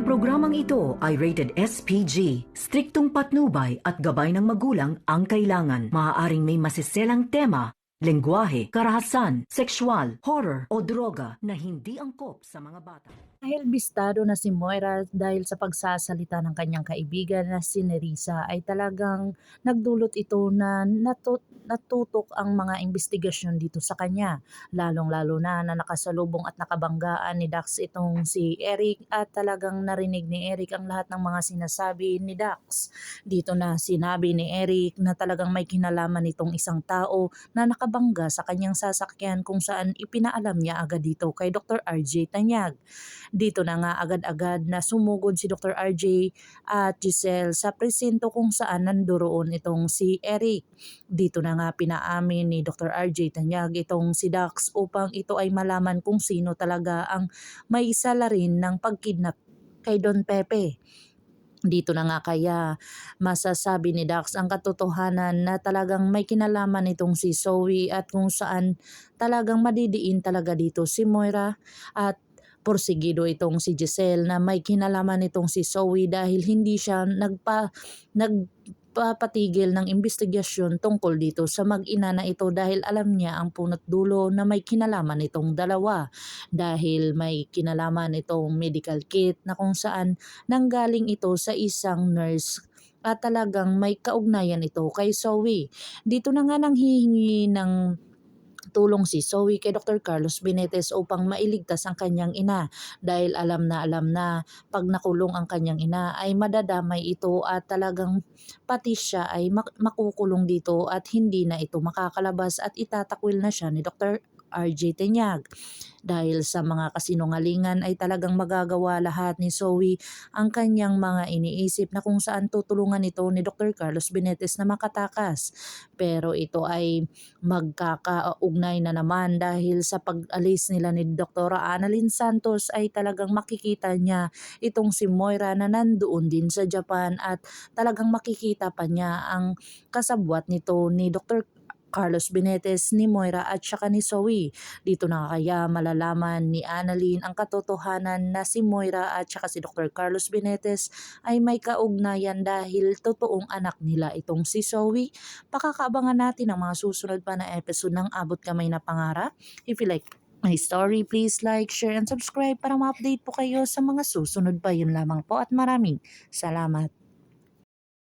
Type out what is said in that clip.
Ang programang ito ay rated SPG. Striktong patnubay at gabay ng magulang ang kailangan. Maaaring may masiselang tema, lengguwahe, karahasan, sexual, horror o droga na hindi angkop sa mga bata. Dahil bistado na si Moira dahil sa pagsasalita ng kanyang kaibigan na si Nerissa ay talagang nagdulot ito na natutok ang mga investigasyon dito sa kanya. Lalong-lalo na nakasalubong at nakabanggaan ni Dax itong si Eric at talagang narinig ni Eric ang lahat ng mga sinasabi ni Dax. Dito na sinabi ni Eric na talagang may kinalaman itong isang tao na nakabangga sa kanyang sasakyan kung saan ipinaalam niya agad dito kay Dr. RJ Tanyag. Dito na nga agad-agad na sumugod si Dr. RJ at Giselle sa presinto kung saan nandoon itong si Eric. Dito na nga pinaamin ni Dr. RJ Tanyag itong si Dax upang ito ay malaman kung sino talaga ang may salarin ng pagkidnap kay Don Pepe. Dito na nga kaya masasabi ni Dax ang katotohanan na talagang may kinalaman itong si Zoe at kung saan talagang madidiin talaga dito si Moira at porsigido itong si Giselle na may kinalaman itong si Zoe dahil hindi siya nagpapatigil ng investigasyon tungkol dito sa mag-ina na ito dahil alam niya ang punot dulo na may kinalaman itong dalawa dahil may kinalaman itong medical kit na kung saan nanggaling ito sa isang nurse at talagang may kaugnayan ito kay Zoe. Dito na nga nang hihingi ng tulong si Zoe kay Dr. Carlos Benitez upang mailigtas ang kanyang ina dahil alam na pag nakulong ang kanyang ina ay madadamay ito at talagang pati siya ay makukulong dito at hindi na ito makakalabas at itatakwil na siya ni Dr. RJ Tanyag. Dahil sa mga kasinungalingan ay talagang magagawa lahat ni Zoe ang kanyang mga iniisip na kung saan tutulungan ito ni Dr. Carlos Benitez na makatakas. Pero ito ay magkakaugnay na naman dahil sa pag-alis nila ni Dr. Annalyn Santos ay talagang makikita niya itong si Moira na nandoon din sa Japan at talagang makikita pa niya ang kasabwat nito ni Dr. Carlos Benitez, ni Moira at saka ni Zoe. Dito na kaya malalaman ni Annalyn ang katotohanan na si Moira at saka si Dr. Carlos Benitez ay may kaugnayan dahil totoong anak nila itong si Zoe. Pakakaabangan natin ang mga susunod pa na episode ng Abot Kamay na Pangarap. If you like my story, please like, share, and subscribe para ma-update po kayo sa mga susunod pa. Yun lamang po at maraming salamat.